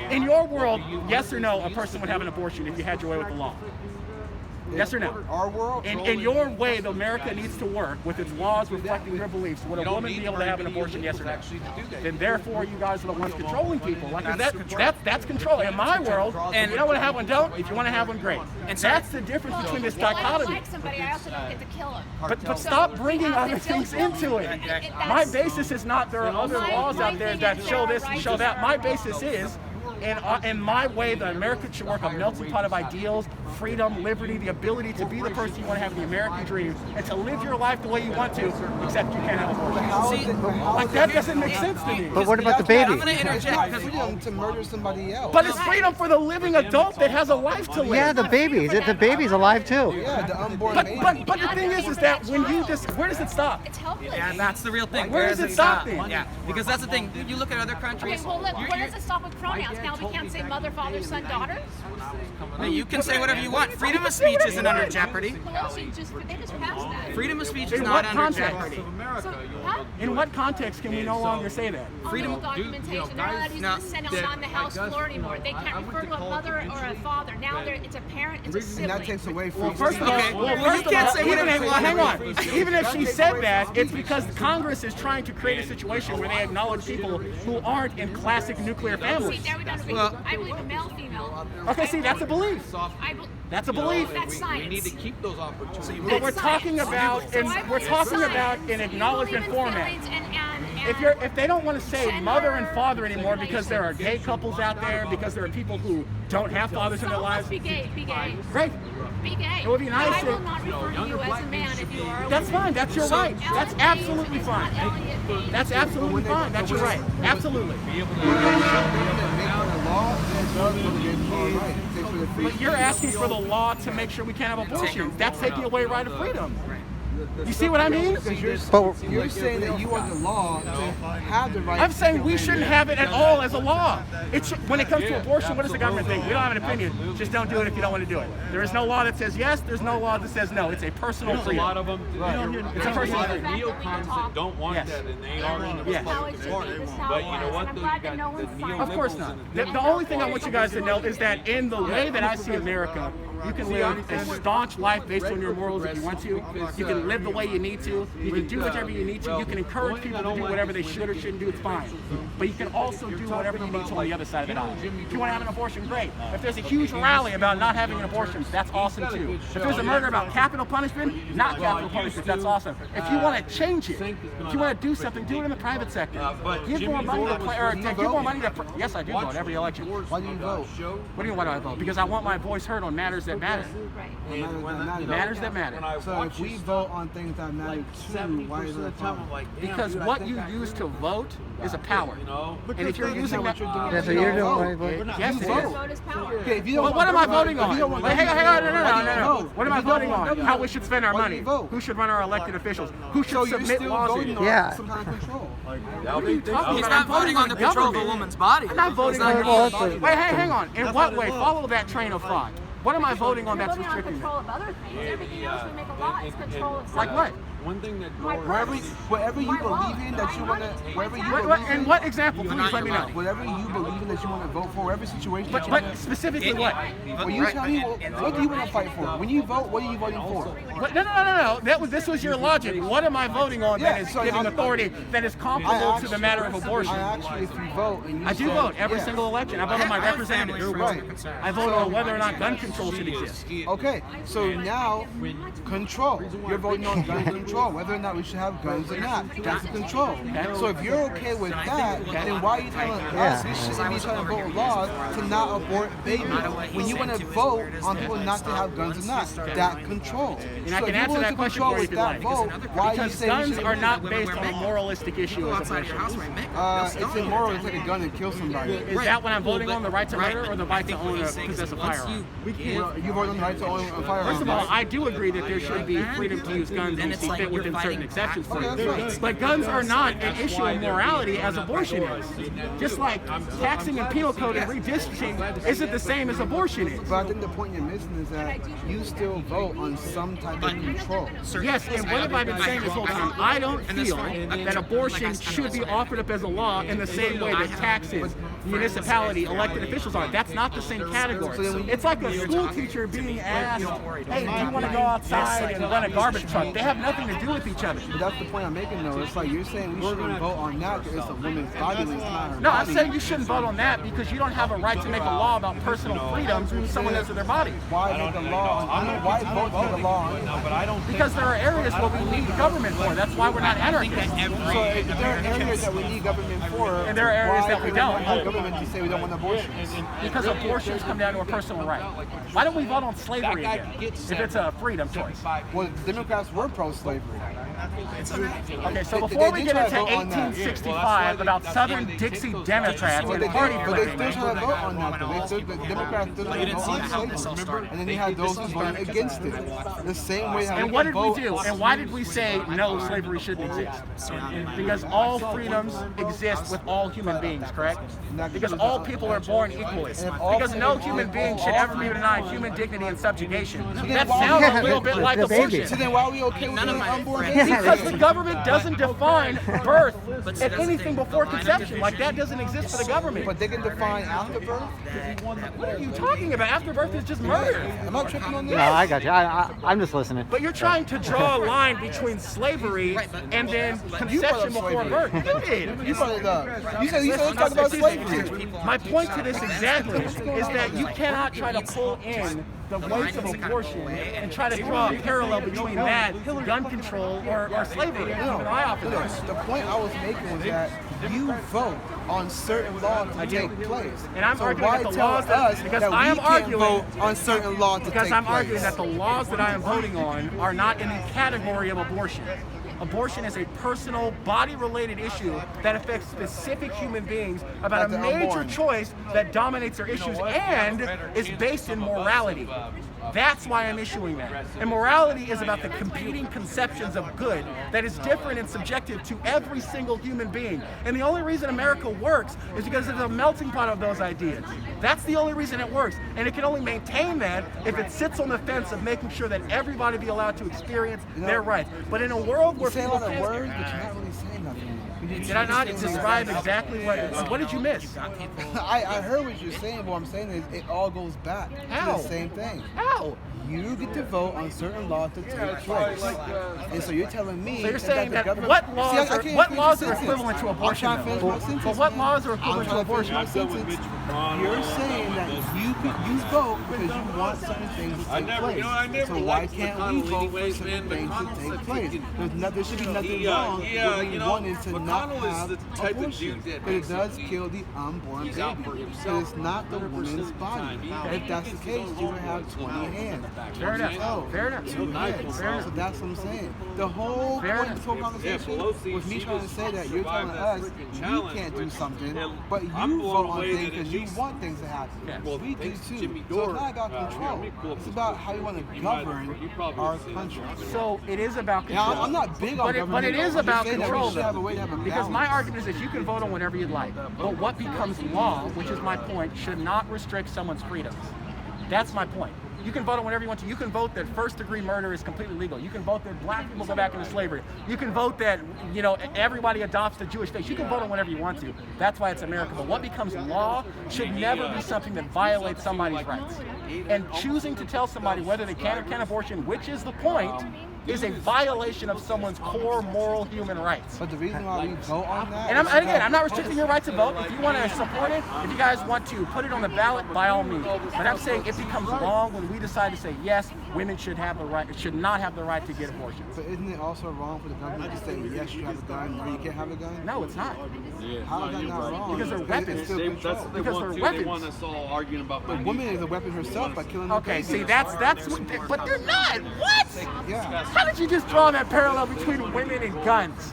In your world, yes or no, a person would have an abortion if you had your way with the law? Yes or no? Our world? In your way, the America needs to work with its laws reflecting your beliefs. Would a woman be able to have an abortion? Yes or no? Then therefore, you guys are the ones controlling people. Like that's control. In my world, and you don't want to have one, don't. If you want to have one, great. And that's the difference between this dichotomy. Like somebody, I also don't get to kill him. But stop bringing other things into it. My basis is not there are other laws out there that show this and show that. My basis is, in my way, the America should work a melting pot of ideals, freedom, liberty, the ability to be the person you want to have the American dream, and to live your life the way you want to, except you can't have abortion. Like, that doesn't make sense to me. But what about the baby? I'm going to interject. It's freedom to murder somebody else. But it's freedom for the living adult that has a life to live. Yeah, the baby. The baby's alive too. Yeah, the unborn baby. But the thing is that when you where does it stop? It's helpless. Yeah, that's the real thing. Where does it stop then? Yeah, because that's the thing. You look at other Okay, countries. well, look, where does it stop with pronouns? Now we can't say mother, father, son, daughter? You can say whatever you want. Freedom of speech isn't under jeopardy. Well, they just passed that. Freedom of speech is In not what under context? jeopardy. So, huh? In what context can we no longer say that? Freedom documentation. They're not allowed to use the Senate on the House floor anymore. They can't refer to a mother or a father. Now it's a parent, it's a And that sibling. takes away from Well, first of all, Okay, well, you can't say even whatever if, you want. hang on. Even if she said that, it's because Congress is trying to create a situation where they acknowledge people who aren't in classic nuclear See, families. there we don't agree. Well- I believe in male, female. Okay, see, that's a belief. That's a belief. That's science. We need to keep those opportunities. But we're talking about, an acknowledgement format. If they don't want to say mother and father anymore because there are gay couples out there, because there are people who don't have fathers in their lives, Be gay, be gay. great. Be gay. It would be nice I if- will not refer to you as a man if you are a That's woman. fine. That's your right. That's absolutely fine. Elliot. That's absolutely fine. That's your right. Absolutely. But you're asking for the law to make sure we can't have abortion. That's taking away right of freedom. You see what I mean? You're saying that you want the law to have the right. I'm saying we shouldn't have it at all as a law. When it comes to abortion, what does the government think? We don't have an opinion. Just don't do it if you don't want to do it. There is no law that says yes. There's no law that says no. It's a personal There's a freedom. lot of them. It's a personal lot of freedom. neocons that don't want Yes. that, and they are in the Yes. Republican Party. But you know what? Though, you got the neoliberals. Of course not. The only thing I want you guys to know is that in the way that I see America, you can live a staunch life based on your morals if you want to. You can live the way you need to. You can do whatever you need to. You can encourage people to do whatever they should or shouldn't do. It's fine. But you can also do whatever you need to on the other side of the aisle. If you want to have an abortion, great. If there's a huge rally about not having an abortion, that's awesome too. If there's a murder about capital punishment, not capital punishment, that's awesome. If you want to change it, if you want to do something, do it in the private sector. Give more money to play, or give more money to. Yes, I do vote every election. Why do you vote? What do you mean? Why do I vote? Because I want my voice heard on matters that matter. Matters that matter. So if we vote on things that matter too, why is it a problem? Because what you use to vote is a power. And if you're using that, Yeah, so you're doing right, but yes, it Your is. vote is power. Okay, if you don't But what am I voting on? if you don't want- Wait, hang on, no. vote? What am I voting on? How we should spend our Why do money? you vote? Who should run our elected officials? Who So should you're submit still laws voting in? on Yeah. some kind of control. What are you talking He's about? not I'm voting on the control of a government. woman's body. I'm not voting He's on not Well, Wait, hang on. In what way? Follow that train of thought. What am I voting on You're that's voting on restricting control me? of other things. Everything else we make a law is control of Like what? One thing that Whatever you believe in that you want to, whatever you believe In in, what example? Please let me know. whatever you believe in that you want to vote for, whatever situation. that you But want specifically what? Well, you tell me what do you want to fight for? When you vote, what are you voting for? What? No. This was your logic. What am I voting on that is so giving I'm- authority that is comparable to the matter of abortion? I actually, if you vote, and you I do say- vote every yeah. single election. I vote on my representatives. Right. I vote on whether or not gun control should exist. Okay, so now control. You're voting on gun control, whether or not we should have guns or not. That's control. So if you're okay with that, then why are you telling us we shouldn't be trying to vote laws to not abort babies when you want to vote on people not to have guns or not? That control. And I So can if you answer want that to question control for you with if you that like. vote, why are you Because saying we guns should? are not based on a moralistic issue as Outside of your house, abortion. right? It's immoral to take a gun and kill somebody. Is that when I'm voting on the right to murder or the right to own or possess a firearm? You vote on the right to own a firearm. First of all, I do agree that there should be freedom to use guns and see fit within certain exceptions. But guns are not an issue of morality as abortion is. Just like taxing and penal code and redistricting isn't the same as abortion is. But I think the point you're missing is that you still vote on some type of control. Yes, and what have I been saying this whole time? I don't feel that abortion should be offered up as a law in the same way that taxes, municipality elected officials are. That's not the same category. It's like a school teacher being asked, hey, do you want to go outside and run a garbage truck? They have nothing to do with each other. But that's the point I'm making, though. It's like you're saying we shouldn't vote on that because it's a woman's body. It's not her No, I'm body. saying you shouldn't vote on that because you don't have a right to make a law about personal freedoms when someone has to their body. Why make a law? Why vote to make a law? Because there are areas where we need government for. That's why we're not anarchists. So if there are areas that we need government for, And there are areas why that we do don't. have government to say we don't want abortions? Because abortions come down to a personal right. Why don't we vote on slavery again if it's a freedom choice? Well, the Democrats were pro-slavery. Okay, so before we get into 1865 about Southern Dixie Democrats and party But they flipping, still try to vote on that, though. The Democrats still try to vote on slavery. And then you had those who voted against it. The same way how and what did we do? And why did we say no, slavery shouldn't exist? Because all freedoms exist with all human beings, correct? Because all people are born equally. Because no human being should ever be denied human dignity and subjugation. That sounds a little bit like abortion. So then why are we okay with the unborn baby? Because the government doesn't define birth as anything before conception. Like that doesn't exist for the government. But they can define after birth? What are you talking about? After birth is just murder. Am I tripping on this? No, I got you. I'm just listening. But you're trying to draw a line between slavery and then conception before birth. You did. You brought it up. You said talk about slavery. My point to this exactly is that you cannot try to pull in the rights of abortion and try to draw a parallel between that, gun control, or slavery. No, the point I was making was that you vote on certain laws to take place. And I'm so arguing why that the tell laws us because that I am we can't arguing vote on certain laws to take place? because I'm arguing that the laws that I am voting on are not in the category of abortion. Abortion is a personal, body-related issue that affects specific human beings about a major choice that dominates their issues and is based in morality. That's why I'm issuing that. And morality is about the competing conceptions of good that is different and subjective to every single human being. And the only reason America works is because it's a melting pot of those ideas. That's the only reason it works. And it can only maintain that if it sits on the fence of making sure that everybody be allowed to experience their rights. But in a world where you say a people lot of words, but you're not really saying nothing. Did I not describe exactly what did you miss? I heard what you're saying, but what I'm saying is it all goes back How? to the same thing. How? You get to vote on certain laws to take place. And so you're telling me So you're saying that that the government... what laws See, what laws finish are my equivalent to sentence. abortion? I'm trying to finish my sentence, But what man. laws are I'm equivalent to trying to finish abortion? my sentence. You're saying that you vote because you want certain things to take place. So why can't we vote for certain things to take place? There should be nothing wrong with wanting to not have abortion. But it does kill the unborn baby. So it's not the woman's body. If that's the case, you would have 20 hands. Fair enough. Fair enough. 2 hands. So that's what I'm saying. The whole point of this whole conversation was me trying to say that you're telling us we can't do something, but you vote on things because you want things to happen. Yes. We do too. So it's not about control. It's about how you want to govern our country. So it is about control. Now, I'm not big on government. But it is I'm just about saying that we control. should have a way to have a Because balance. my argument is that you can vote on whatever you'd like, but what becomes law, which is my point, should not restrict someone's freedoms. That's my point. You can vote on whatever you want to. You can vote that first-degree murder is completely legal. You can vote that black people go back into slavery. You can vote that, everybody adopts the Jewish faith. You can vote on whatever you want to. That's why it's America. But what becomes law should never be something that violates somebody's rights. And choosing to tell somebody whether they can or can't abortion, which is the point, is a violation of someone's core moral human rights. But the reason why we vote on that... And again, I'm not restricting your right to vote. If you want to support it, if you guys want to put it on the ballot, by all means. But I'm saying it becomes wrong when we decide to say, yes, women should not have the right to get abortions. But isn't it also wrong for the government to say, yes, you have a gun, no, you can't have a gun? No, it's not. How is that not wrong? Because they're weapons. It's still That's control. what they Because want they're to. weapons. They want us all arguing about. But woman is a weapon herself by killing the Okay, baby. see, that's what but they're not. What? Yeah. How did you just draw that parallel between women and guns?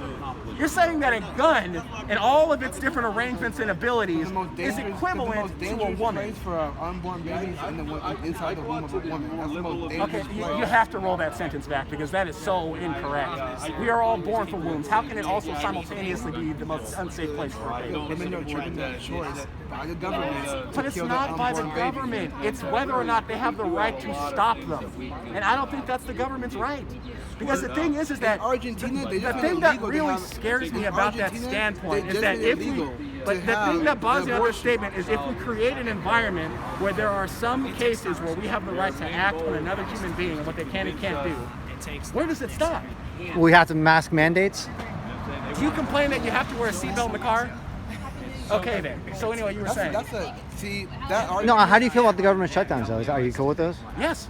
You're saying that a gun and all of its different arrangements and abilities is equivalent to a woman. Place for unborn babies inside the womb of a woman. That's the most dangerous Okay, place. you have to roll that sentence back because that is so incorrect. We are all born from wombs. How can it also simultaneously be the most unsafe place for a baby? Women are given that choice by the government. But it's not by the government. It's whether or not they have the right to stop them. And I don't think that's the government's right. Because the thing is that Argentina, the thing that really scares me about that standpoint is that if we But the thing that bothers me about this statement is if we create an environment where there are some cases where we have the right to act on another human being and what they can and can't do, where does it stop? We have to mask mandates. Do you complain that you have to wear a seatbelt in the car? Okay then. So anyway, you were saying. That argument. No, how do you feel about the government shutdowns though? Are you cool with those? Yes.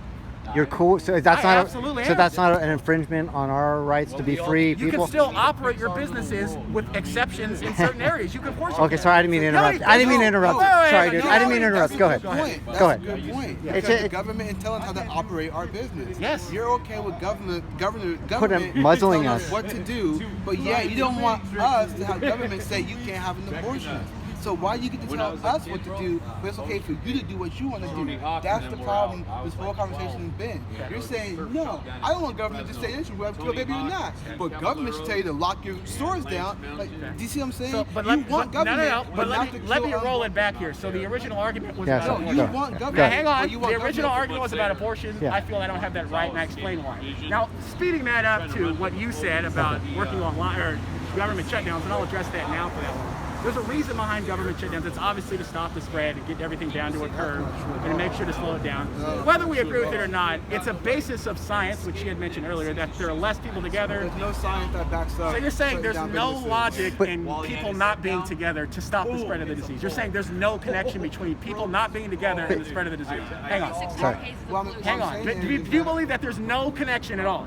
You're cool. So that's I not. absolutely So am. that's not an infringement on our rights to be free You people. can still operate your businesses with exceptions in certain areas. You can force. Okay, sorry, I didn't mean to interrupt. I didn't mean to interrupt. Sorry, dude. I didn't mean to interrupt. Go ahead. That's Go a ahead. good point. It's Because a- the government is telling us how to operate our business. Yes. You're okay with government muzzling telling us. what to do, but yeah, you don't want us to have government say you can't have an abortion. So why you get to tell us what to do, but it's okay for you to do what you want to do? That's the problem this whole conversation has been. You're saying, no, I don't want government to say this, you have to kill a baby or not. But government should tell you to lock your stores down. Like, do you see what I'm saying? So, but you want government, but not to let me kill roll it back here. So the original argument was Yeah, about so- You abortion. want Go. government. Now, hang but on. you The want original government. argument was about abortion. Yeah. I feel I don't have that right, and I explain why. Now, speeding that up to what you said about working online or government shutdowns, and I'll address that now for that one. There's a reason behind government shutdowns. It's obviously to stop the spread and get everything down to a curve and to make sure to slow it down. Whether we agree with it or not, it's a basis of science, which she had mentioned earlier, that there are less people together. There's no science that backs up. So you're saying shutting there's down no businesses. logic in people not being together to stop the spread of the disease. You're saying there's no connection between people not being together and the spread of the disease. Hang on. Sorry. Hang on. Do you believe that there's no connection at all?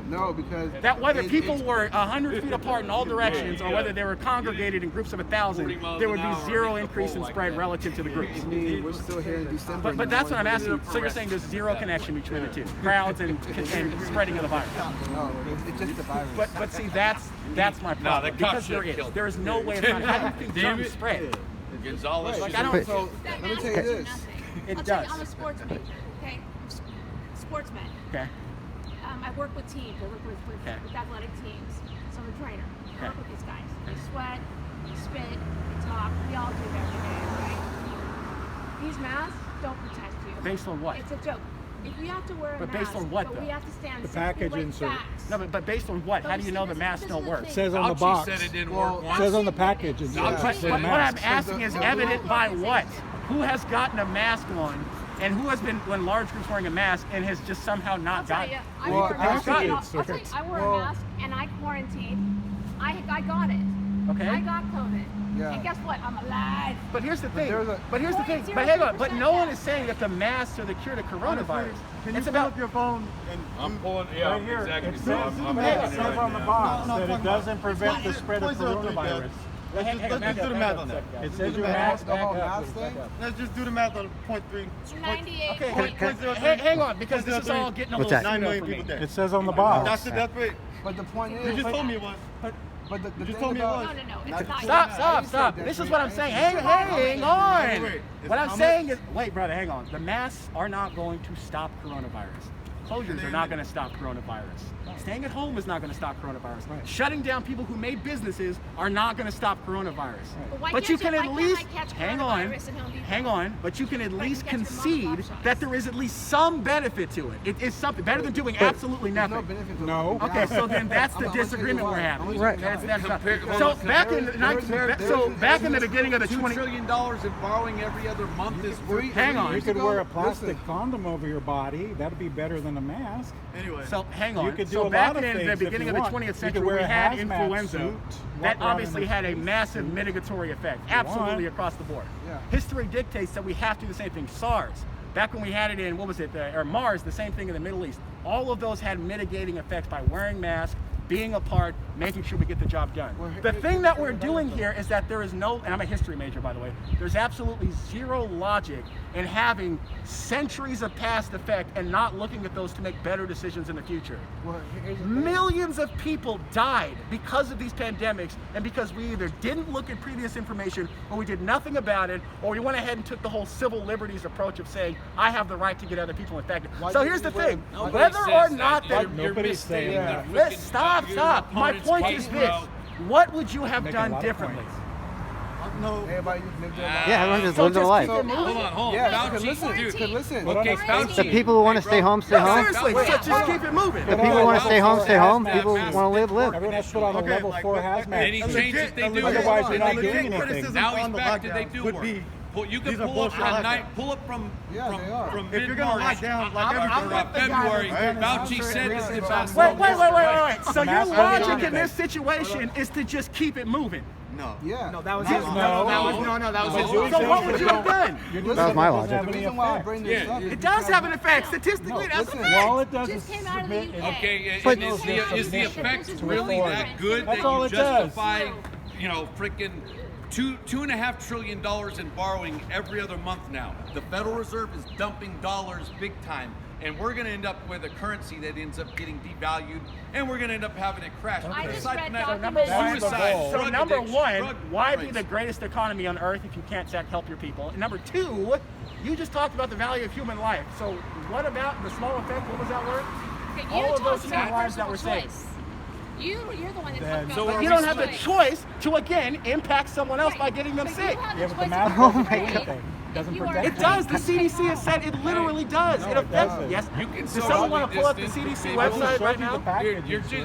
No, because That whether people were 100 feet apart in all directions or whether they were congregated in groups of 1,000, there would be zero increase in spread relative to the groups. we're still here in December. But that's what I'm asking. So you're saying there's zero connection between the two, crowds and spreading of the virus. No, it's just the virus. But see, that's my problem. Because there is no way about how do you think germs spread? Gonzalez. Like I don't. So let me tell you this. It I'll tell does. you, I'm a sports major, okay? Sportsman. Okay. I work with teams. I work with athletic teams. So I'm a trainer. I work with these guys. They sweat, they spit, they talk. We all do it every day, right? These masks don't protect you. Based on what? It's a joke. If we have to wear a But mask, based on what, but though? we have to stand The 6 feet package away, insert. facts. No, but based on what? How do you know the mask don't work? It says on the Fauci box. said it didn't Well, work It once. says on the package. It's But what I'm asking is evident by what? Who has gotten a mask on, and who has been in large groups wearing a mask and has just somehow I'll not tell gotten you. it? I Well, wore a mask. actually, I'll tell you, I wore a mask and I quarantined. I got it. Okay. I got COVID. Yeah. And guess what? I'm alive. But here's the thing. there's a- But here's the thing. 0.0% But hang on. But no one is saying that the masks are the cure to coronavirus. It's about. your phone and I'm pulling. Yeah, right here. exactly. It So says, I'm it looking at says it on the right box that it doesn't prevent the spread of coronavirus. Hang on, back up, back up, back up. It says your mask. The whole mask thing. Let's just do the math on 0.3. 98. Okay, hang on, because this is all getting a What's little that? 9 pseudo million for me. people dead. It says on the box. That's the death rate. But the point is, You just told me it was. but the just thing told me it about- was. No, it's not. Stop. This is what I'm saying. Hang on. Wait, What I'm saying is, wait, brother, hang on. The masks are not going to stop coronavirus. Closures are not going to stop coronavirus. Staying at home is not going to stop coronavirus. Shutting down people who made businesses are not going to stop coronavirus. why But you can't can you- at why can't least I catch hang on, coronavirus and Home Depot? hang on. But you can at least you catch your concede mom and pop that shops. there is at least some benefit to it. It is something better than doing absolutely There's nothing. no benefit to No. it. Okay, so then that's the I'm gonna tell you disagreement why. we're having. Right. That's Compare- so hold back on. in the 19 back in the beginning of the $2 20. trillion in borrowing every other month is worth. Hang on. You could wear a plastic Listen. condom over your body. That'd be better than a mask. Anyway. So hang on. You could do So a back lot of in the things if beginning you of the want. 20th You could century, wear we a had hazmat influenza. suit, That walk around obviously in a had a massive mitigatory effect, absolutely Why? across the board. Yeah. History dictates that we have to do the same thing. SARS, back when we had it in, what was it, or MARS, the same thing in the Middle East. All of those had mitigating effects by wearing masks, being apart, making sure we get the job done. The thing that we're doing here is that there is no, and I'm a history major, by the way, there's absolutely zero logic in having centuries of past effect and not looking at those to make better decisions in the future. Well, here's the thing. Millions of people died because of these pandemics and because we either didn't look at previous information or we did nothing about it or we went ahead and took the whole civil liberties approach of saying, I have the right to get other people infected. Why So didn't here's the you wear thing, them? whether or not that, you're Nobody's misstating saying the that. freaking- stop. My opponent's point case, is this, bro. what would you have Making a done lot of differently? points. No. Everybody just live their life. Yeah, everyone just lives their life. Hold on. Yeah, Fauci, listen, dude. listen. Okay, The Fauci. people who want to stay home, stay home. Seriously, just keep it moving. The people who want to stay home, stay home. People who want to live, live. Everyone has to put on a level 4 hazmat. Any changes they do, Otherwise, you're not doing anything. criticism now he's on the back. Did they lockdown do would work? be You can these are pull up bullshit from Yeah, they are. from if you're gonna lock mid-March. down like everything. February, Fauci said this is about Wait. So your logic in this situation is to just keep it moving. Yeah. No, that was No. his. That was his. So what would you have done? That was my logic. The reason why I bring this up is It does have an effect. Statistically, that's a listen. fact. All it does is Just came out of the submit. UK. Okay, But- is the effect really that good That's that all you it does. justify, freaking $2.5 trillion in borrowing every other month now? The Federal Reserve is dumping dollars big time, and we're going to end up with a currency that ends up getting devalued, and we're going to end up having it crash. I just Aside read from that, documents. suicide, So drug number addiction, one, drug why be rates. the greatest economy on earth if you can't help your people? And number two, you just talked about the value of human life. So what about the small effect? What was that word? Okay, all you of those talked about lives that personal were saved. choice. You're the one that talked about So personal You don't have the choice. choice to again impact someone else by getting them But sick. you have Yeah, the but the choice mask to Oh doesn't my do participate. anything. Doesn't If you are- protect It does. The CDC has said it literally does. It affects. Yes. You can Does socially someone want to pull up the distance CDC people. website right now?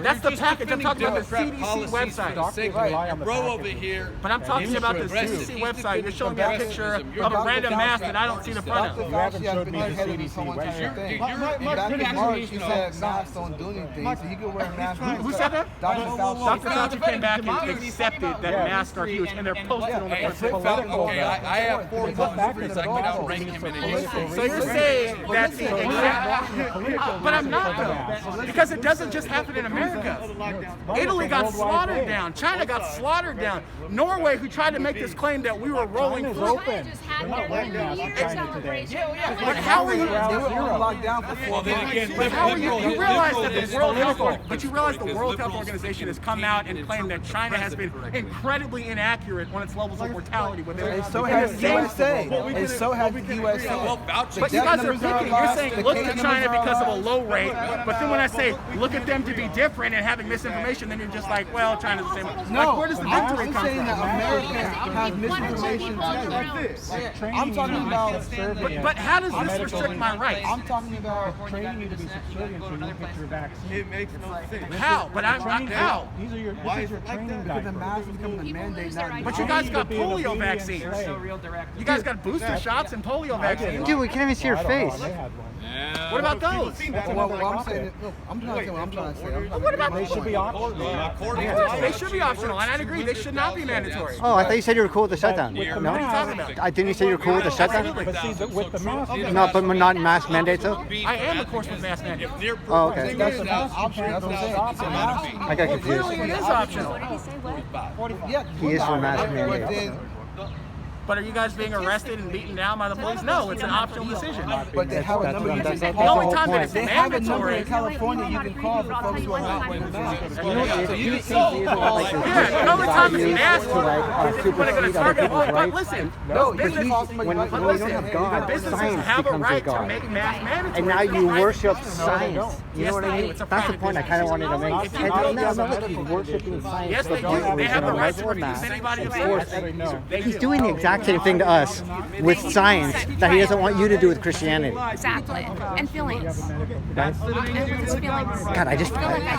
That's the package. I'm talking about the CDC website. Bro over here. But I'm talking about the CDC website. You're showing me a picture of a random mask that I don't see the front Dr. of. You haven't Fauci has showed been me the ahead of CDC someone type of website. thing. My Back in criticism March, is, he said masks don't do anything, so he could wear masks. Who said that? Dr. Fauci. Dr. Fauci came back and accepted that masks are huge, and they're posted on the Hey, website. okay, I have 4 countries. I cannot rank him in any state. So you're saying that the exact, but I'm not though, because it doesn't just happen in America. Italy got slaughtered down. China got slaughtered down. Norway, who tried to make this claim that we were rolling China's through. open. Just had They're not their wearing masks in New Year's China today. celebration. But how are you? They were on lockdown for 4 months. But how are you realize that the World Health, but you realize the World Health Organization has come out and claimed that China has been incredibly inaccurate on its levels of mortality. And so has the USA. And so has the USA. But you guys are picking. You're saying look to China because of a low rate, but then when I say look at them to be different and having misinformation, then you're just like, well, China's the same. No, Like, where does the victory I'm come saying that from? America has misinformation too. I'm talking about. But how does this restrict my rights? I'm talking about. Training you to be subservient so you don't get your vaccine. It makes no sense. How? But I'm how? These are your, Why this is is your it like training that? The diaper. mask is becoming a People mandate lose their now. But you guys got polio vaccines. Real direct. You guys got booster shots and polio vaccines. Dude, we can't even see your I don't know, face. they had one. What about those? Well, I'm saying, look, I'm trying to say what I'm trying to say. What about They should be optional. According Of course, they should be optional, and I'd agree they should not be mandatory. Oh, I thought you said you were cool with the shutdown. With the No? What are you talking about? I didn't you say you were cool with the shutdown? But see, with the mask, No, but not mask mandates though? I am, of course, with mask mandate. Oh, okay. That's an option. That's what I'm saying. It's an option. I got Clearly, it confused. is optional. What did he say? What? Yeah, He is for mask but mandate. then, But are you guys being arrested and beaten down by the police? No, it's an optional decision. but they have a That's number what you I'm- can that's The only call. time that it's They have a number mandatory. in California you can call for folks who are not wearing masks. You know, if you think these are like Yeah, the only time it's nasty to like is if you want to supersede other target people's But rights. listen, No, those you can businesses, call somebody When like but we listen, don't have the God, businesses science have a becomes right your to God. make mask mandatory. And now you worship science. You know what I mean? It's a That's the private point I kind of wanted to make. If you And don't- no, look, he's worshiping science. Yes, they but do. don't They have the use a right to regular refuse mask. anybody Of who course, says they know. they He's do. doing the exact same thing to us with science that he doesn't want you to do with Christianity. Exactly. And feelings. Okay? And with his feelings. God, I think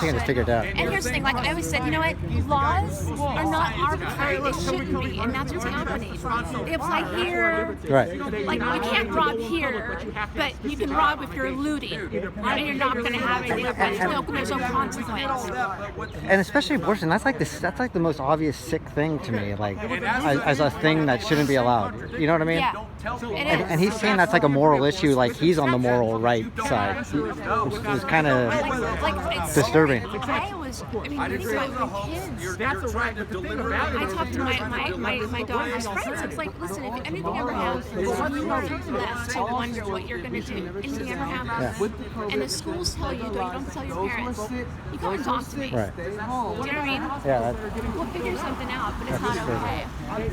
I just figured it out. And here's the thing, like I always said, you know what? Laws are not arbitrary. They shouldn't be, and that's what's happening. They apply here. Right. Like you can't rob here, but you can rob if you're looting, and you're not going to have anything. There's no consequence. And especially abortion, that's like the most obvious sick thing to me, like as a thing that shouldn't be allowed. You know what I mean? Yeah, it is. And he's saying that's like a moral issue, like he's on the moral right side, which is kind of it's disturbing. I mean, these are my kids. That's a right. But the thing about it I is, talked to my daughter's friends. It's like, listen, if anything ever happens, you are left to wonder what you're going to do. Anything ever happens, and the schools tell you, don't tell your parents. You come and talk to me. Right. Do you know what I mean? Yeah. We'll figure something out, but it's not okay.